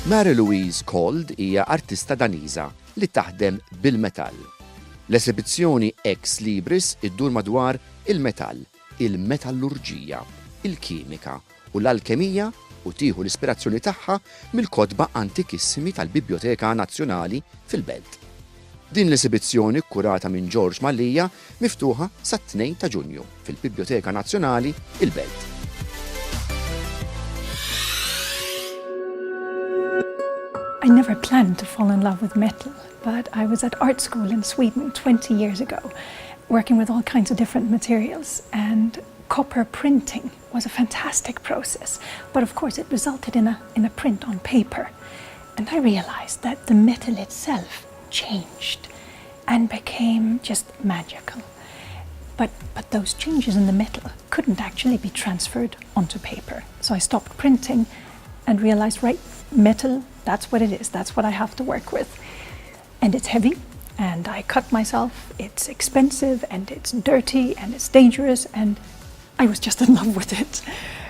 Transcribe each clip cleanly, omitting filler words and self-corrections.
Louise Kold hija artista Daniża li taħdem bil-metall. L-esibizzjoni Ex Libris iddur madwar il-metall, il-metallurġija, il-kimika u l-alkemija u tieħu l-ispirazzjoni tagħha mill-kotba antikissimi tal-Biblioteka Nazzjonali fil-Belt. Din l-esibizzjoni kkurata minn George Mallija miftuħa sat-2 ta' Ġunju fil-Biblioteka Nazzjonali il-Belt. I never planned to fall in love with metal, but I was at art school in Sweden 20 years ago, working with all kinds of different materials, and copper printing was a fantastic process, but of course it resulted in a print on paper. And I realized that the metal itself changed and became just magical. But those changes in the metal couldn't actually be transferred onto paper. So I stopped printing and realized, right, metal, that's what it is, that's what I have to work with. And it's heavy, and I cut myself, it's expensive, and it's dirty, and it's dangerous, and I was just in love with it.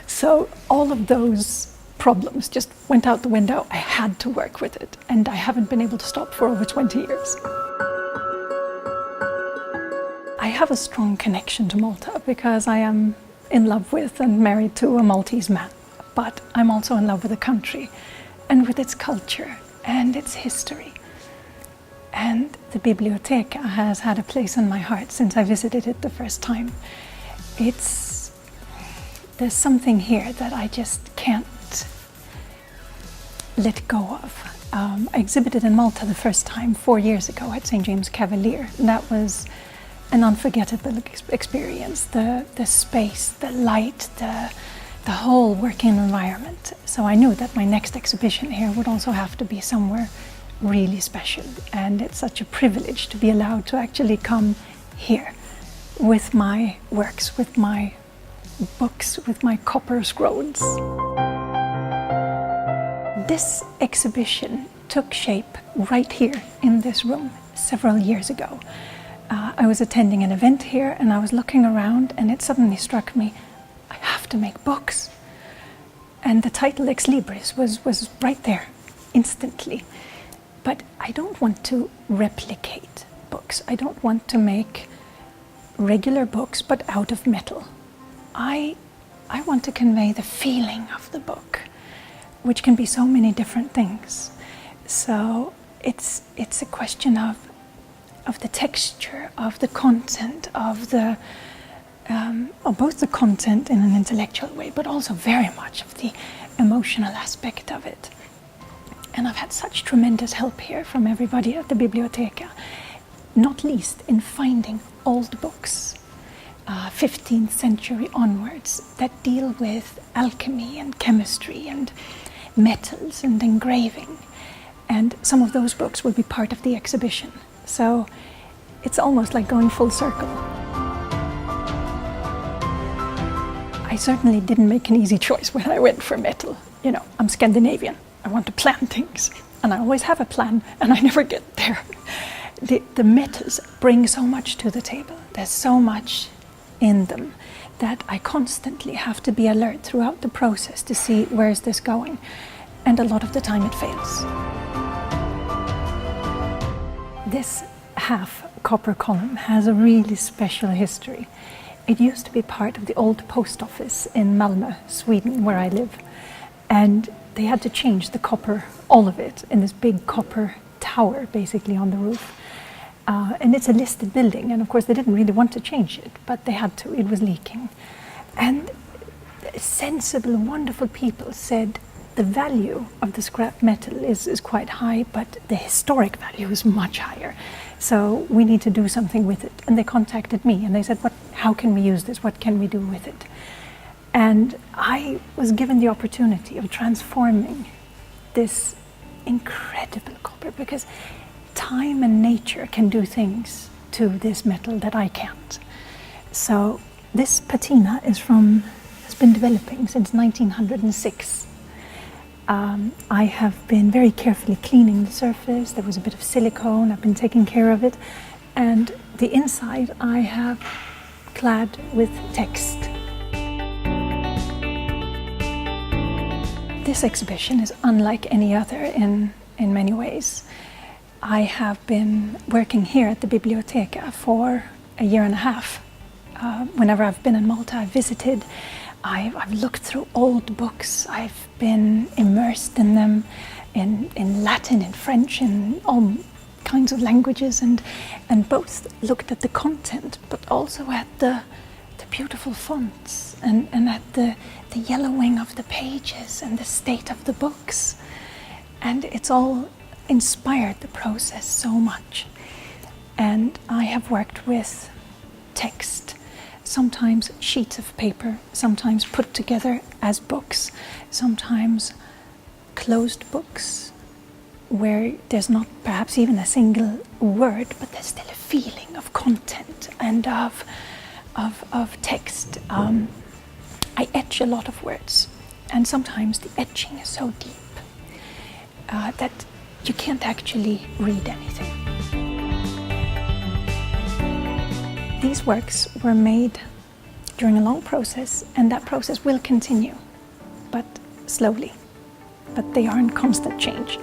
So all of those problems just went out the window. I had to work with it, and I haven't been able to stop for over 20 years. I have a strong connection to Malta because I am in love with and married to a Maltese man. But I'm also in love with the country and with its culture and its history. And the Biblioteca has had a place in my heart since I visited it the first time. There's something here that I just can't let go of. I exhibited in Malta the first time 4 years ago at St. James Cavalier, and that was an unforgettable experience. The space, the light, the whole working environment. So I knew that my next exhibition here would also have to be somewhere really special, and it's such a privilege to be allowed to actually come here with my works, with my books, with my copper scrolls. This exhibition took shape right here in this room several years ago. I was attending an event here and I was looking around, and it suddenly struck me, I have to make books. And the title Ex Libris was right there, instantly. But I don't want to replicate books. I don't want to make regular books, but out of metal. I want to convey the feeling of the book, which can be so many different things. So it's a question of the texture, of the content, of both the content in an intellectual way, but also very much of the emotional aspect of it. And I've had such tremendous help here from everybody at the Biblioteca, not least in finding old books, 15th century onwards, that deal with alchemy and chemistry and metals and engraving. And some of those books will be part of the exhibition. So it's almost like going full circle. I certainly didn't make an easy choice when I went for metal. You know, I'm Scandinavian. I want to plan things, and I always have a plan, and I never get there. The metals bring so much to the table. There's so much in them that I constantly have to be alert throughout the process to see where is this going, and a lot of the time it fails. This half copper column has a really special history. It used to be part of the old post office in Malmö, Sweden, where I live. And they had to change the copper, all of it, in this big copper tower, basically, on the roof. And it's a listed building, and of course they didn't really want to change it, but they had to, it was leaking. And sensible, wonderful people said the value of the scrap metal is quite high, but the historic value is much higher. So we need to do something with it. And they contacted me and they said, how can we use this? What can we do with it? And I was given the opportunity of transforming this incredible copper, because time and nature can do things to this metal that I can't. So this patina has been developing since 1906. I have been very carefully cleaning the surface. There was a bit of silicone, I've been taking care of it. And the inside I have clad with text. This exhibition is unlike any other in many ways. I have been working here at the Biblioteca for a year and a half. Whenever I've been in Malta, I've visited, I've looked through old books, I've been immersed in them, in Latin, in French, in all kinds of languages, and both looked at the content, but also at the beautiful fonts, and at the yellowing of the pages and the state of the books. And it's all inspired the process so much. And I have worked with text, sometimes sheets of paper, sometimes put together as books, sometimes closed books where there's not perhaps even a single word, but there's still a feeling of content and of text. I etch a lot of words, and sometimes the etching is so deep that you can't actually read anything. These works were made during a long process, and that process will continue, but slowly. But they are in constant change.